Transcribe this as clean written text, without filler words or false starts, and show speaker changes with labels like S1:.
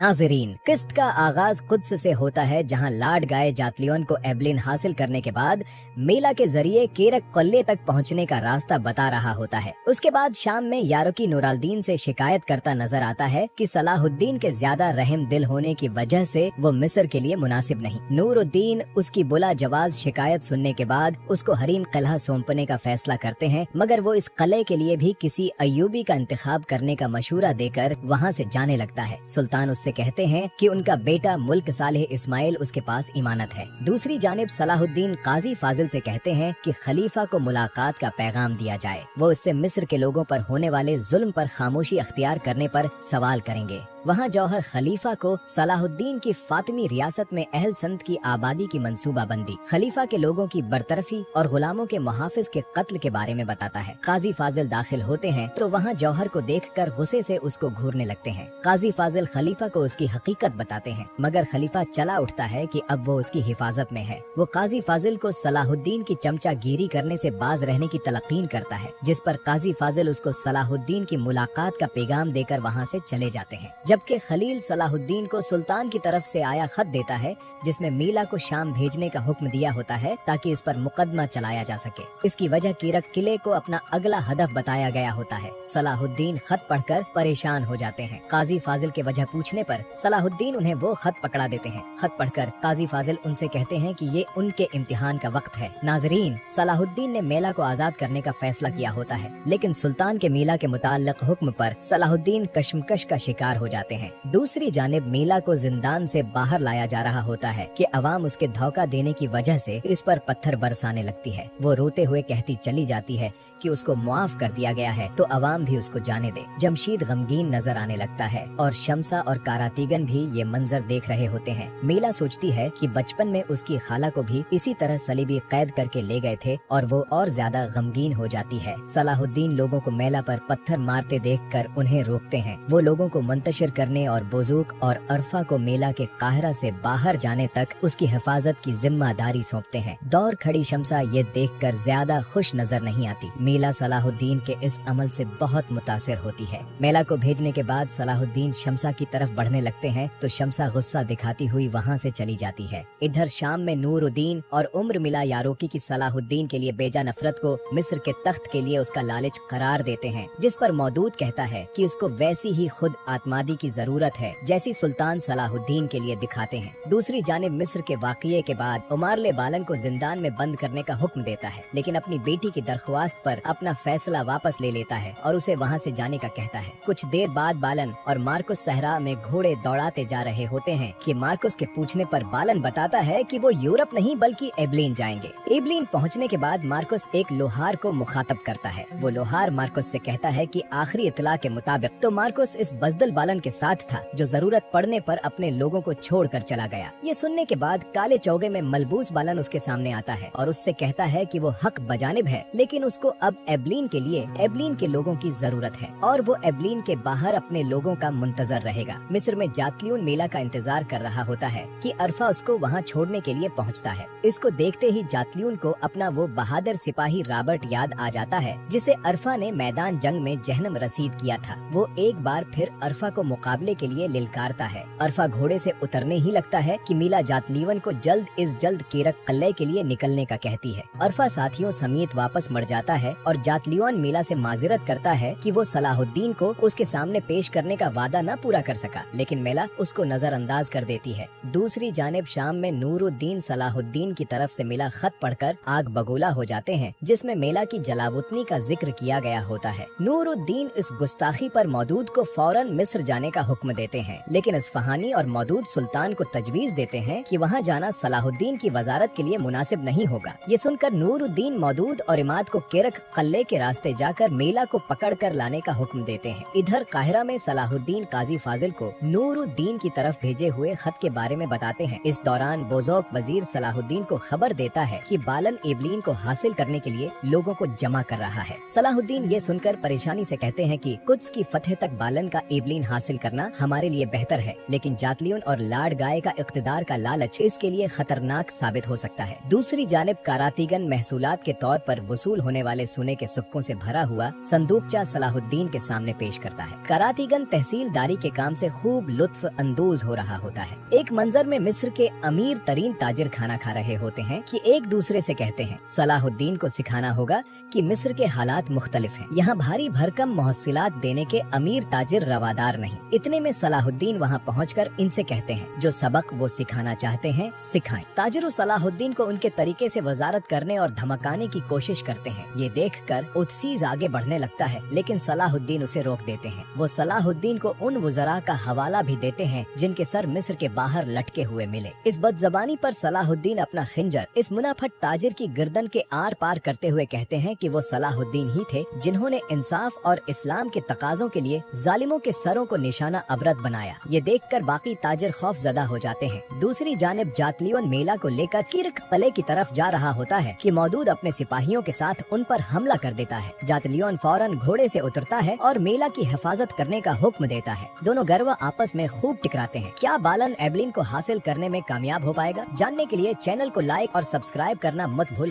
S1: नाज़रीन, किस्त का आगाज कुद्स से होता है, जहां लाड गाए जातलियोन को एबलिन हासिल करने के बाद मेला के जरिए केरक कल्ले तक पहुंचने का रास्ता बता रहा होता है। उसके बाद शाम में यारोकी नूरालदीन से शिकायत करता नजर आता है कि सलाहुद्दीन के ज्यादा रहम दिल होने की वजह से वो मिस्र के लिए मुनासिब नहीं। नूरुद्दीन उसकी बुला जवाज शिकायत सुनने के बाद उसको हरीम किला सौंपने का फैसला करते हैं, मगर वो इस किले के लिए भी किसी अयूबी का इंतखाब करने का मशूरा देकर वहाँ से जाने लगता है। सुल्तान उससे कहते हैं कि उनका बेटा मुल्क सालेह इस्माइल उसके पास इमानत है। दूसरी जानिब सलाहुद्दीन काजी फाजिल से कहते हैं कि खलीफा को मुलाकात का पैगाम दिया जाए। वो उससे मिस्र के लोगों पर होने वाले जुल्म पर खामोशी अख्तियार करने पर सवाल करेंगे। वहाँ जौहर खलीफा को सलाहुद्दीन की फातिमी रियासत में अहल संत की आबादी की मंसूबा बंदी, खलीफा के लोगों की बरतरफी और गुलामों के मुहाफिज के कत्ल के बारे में बताता है। काजी फाजिल दाखिल होते हैं तो वहाँ जौहर को देखकर गुस्से से उसको घूरने लगते हैं। काजी फाजिल खलीफा को उसकी हकीकत बताते हैं, मगर खलीफा चला उठता है कि अब वो उसकी हिफाजत में है। वो काजी फाजिल को सलाहुद्दीन की चमचागिरी करने से बाज रहने की तलकीन करता है, जिस पर काजी फाजिल उसको सलाहुद्दीन की मुलाकात का पैगाम देकर वहाँ से चले जाते हैं। जबकि खलील सलाहुद्दीन को सुल्तान की तरफ से आया खत देता है, जिसमें मीला को शाम भेजने का हुक्म दिया होता है ताकि इस पर मुकदमा चलाया जा सके। इसकी वजह केरक किले को अपना अगला हदफ बताया गया होता है। सलाहुद्दीन खत पढ़कर परेशान हो जाते हैं। काजी फाजिल के वजह पूछने पर सलाहुद्दीन उन्हें वो खत पकड़ा देते हैं। खत पढ़कर काजी फाजिल उनसे कहते हैं कि ये उनके इम्तिहान का वक्त है। नाजरीन, सलाहुद्दीन ने मेला को आजाद करने का फैसला किया होता है, लेकिन सुल्तान के मेला के मुताल्लिक हुक्म पर सलाहुद्दीन कशमकश का शिकार हो जाते हैं। दूसरी जानिब मेला को जिंदान से बाहर लाया जा रहा होता है कि अवाम उसके धोखा देने की वजह से इस पर पत्थर बरसाने लगती है। वो रोते हुए कहती चली जाती है कि उसको मुआफ कर दिया गया है तो अवाम भी उसको जाने दे। जमशीद गमगीन नजर आने लगता है और शमसा और कारातीगन भी ये मंजर देख रहे होते हैं। मेला सोचती है कि बचपन में उसकी खाला को भी इसी तरह सलीबी कैद करके ले गए थे और वो और ज्यादा गमगीन हो जाती है। सलाहुद्दीन लोगों को मेला पर पत्थर मारते देखकर उन्हें रोकते हैं। वो लोगों को मुंतशिर करने और बुजुर्ग और अरफा को मेला के काहिरा से बाहर जाने तक उसकी हिफाजत की जिम्मेदारी सौंपते हैं। दौर खड़ी शमसा ये देखकर ज्यादा खुश नजर नहीं आती। मेला सलाहुद्दीन के इस अमल से बहुत मुतासिर होती है। मेला को भेजने के बाद सलाहुद्दीन शमसा की तरफ बढ़ने लगते हैं तो शमसा गुस्सा दिखाती हुई वहाँ से चली जाती है। इधर शाम में नूरुद्दीन और उम्र मिला यारोकी की सलाहुद्दीन के लिए बेजा नफरत को मिस्र के तख्त के लिए उसका लालच करार देते हैं, जिस पर मौदूद कहता है कि उसको वैसी ही खुद आत्मादी की जरूरत है जैसी सुल्तान सलाहुद्दीन के लिए दिखाते हैं। दूसरी जानिब मिस्र के वाक़ये के बाद उमारले बालन को जिंदान में बंद करने का हुक्म देता है, लेकिन अपनी बेटी की दरख्वास्त पर अपना फैसला वापस ले लेता है और उसे वहाँ से जाने का कहता है। कुछ देर बाद बालन और मार्कुस सहरा में घोड़े दौड़ाते जा रहे होते हैं कि मार्कुस के पूछने पर बालन बताता है कि वो यूरोप नहीं बल्कि एबलिन जाएंगे। एबलिन पहुँचने के बाद मार्कुस एक लोहार को मुखातब करता है। वो लोहार मार्कुस से कहता है कि आखिरी इतला के मुताबिक तो मार्कुस इस बजदल बालन के साथ था जो जरूरत पड़ने पर अपने लोगों को छोड़कर चला गया। ये सुनने के बाद काले चौगे में मलबूस बालन उसके सामने आता है और उससे कहता है कि वो हक बजानिब है, लेकिन उसको अब एबलिन के लिए एबलिन के लोगों की जरूरत है और वो एबलिन के बाहर अपने लोगों का मुंतजर रहेगा। मिस्र में जातलियून मेला का इंतजार कर रहा होता है कि अरफा उसको वहाँ छोड़ने के लिए पहुँचता है। इसको देखते ही जातलियून को अपना वो बहादुर सिपाही रॉबर्ट याद आ जाता है जिसे अरफा ने मैदान जंग में जहन्नम रसीद किया था। वो एक बार फिर अरफा को मुकाबले के लिए लिलकारता है। अरफा घोड़े से उतरने ही लगता है कि मीला जातलीवन को जल्द केरक कल्ले के लिए निकलने का कहती है। अरफा साथियों समेत वापस मर जाता है और जातलीवन मीला से माजिरत करता है कि वो सलाहुद्दीन को उसके सामने पेश करने का वादा न पूरा कर सका, लेकिन मेला उसको नजरअंदाज कर देती है। दूसरी जानिब शाम में नूरुद्दीन सलाहुद्दीन की तरफ से मिला खत पढ़कर आग बगोला हो जाते हैं, जिसमें मेला की जलावतनी का जिक्र किया गया होता है। नूरुद्दीन इस गुस्ताखी पर मौदूद को फौरन मिस्र जाने का हुक्म देते हैं, लेकिन इस्फहानी और मौदूद सुल्तान को तजवीज देते हैं कि वहाँ जाना सलाहुद्दीन की वजारत के लिए मुनासिब नहीं होगा। ये सुनकर नूरुद्दीन मौदूद और इमाद को केरक कल्ले के रास्ते जाकर मेला को पकड़ कर लाने का हुक्म देते हैं। इधर काहिरा में सलाहुद्दीन काजी फाजिल को नूरुद्दीन की तरफ भेजे हुए खत के बारे में बताते हैं। इस दौरान बोजोक वजीर सलाहुद्दीन को खबर देता है कि बालन एबलिन को हासिल करने के लिए लोगों को जमा कर रहा है। सलाहुद्दीन ये सुनकर परेशानी से कहते हैं कि कुद्स की फतह तक बालन का एबलिन हासिल हासिल करना हमारे लिए बेहतर है, लेकिन जातलियोन और लाड गाय का इख्तिदार का लालच इसके लिए खतरनाक साबित हो सकता है। दूसरी जानिब करातीगन महसूलात के तौर पर वसूल होने वाले सोने के सिक्कों से भरा हुआ संदूकचा सलाहुद्दीन के सामने पेश करता है। करातीगन तहसीलदारी के काम से खूब लुत्फ अंदोज हो रहा होता है। एक मंजर में मिस्र के अमीर तरीन ताजिर खाना खा रहे होते हैं कि एक दूसरे से कहते हैं, सलाहुद्दीन को सिखाना होगा कि मिस्र के हालात मुख्तलिफ हैं। यहाँ भारी भरकम मोहसिलात देने के अमीर ताजिर रवादार नहीं। इतने में सलाहुद्दीन वहाँ पहुँचकर इनसे कहते हैं, जो सबक वो सिखाना चाहते हैं सिखाएं। ताजिर सलाहुद्दीन को उनके तरीके से वजारत करने और धमकाने की कोशिश करते हैं। ये देखकर उत्सीज आगे बढ़ने लगता है, लेकिन सलाहुद्दीन उसे रोक देते हैं। वो सलाहुद्दीन को उन वज़रा का हवाला भी देते हैं जिनके सर मिस्र के बाहर लटके हुए मिले। इस बदज़बानी पर सलाहुद्दीन अपना खिंजर इस मुनाफट ताजिर की गर्दन के आर पार करते हुए कहते हैं कि वो सलाहुद्दीन ही थे जिन्होंने इंसाफ और इस्लाम के तकाज़ों के लिए जालिमों के सरों को निशाना अबरत बनाया। ये देखकर बाकी ताजिर खौफजदा हो जाते हैं। दूसरी जानिब जातलियोन मेला को लेकर किरक कले की तरफ जा रहा होता है कि मौजूद अपने सिपाहियों के साथ उन पर हमला कर देता है। जातलियोन फौरन घोड़े से उतरता है और मेला की हिफाजत करने का हुक्म देता है। दोनों गरवा आपस में खूब टकराते हैं। क्या बालन एबलिन को हासिल करने में कामयाब हो पाएगा? जानने के लिए चैनल को लाइक और सब्सक्राइब करना मत भूलें।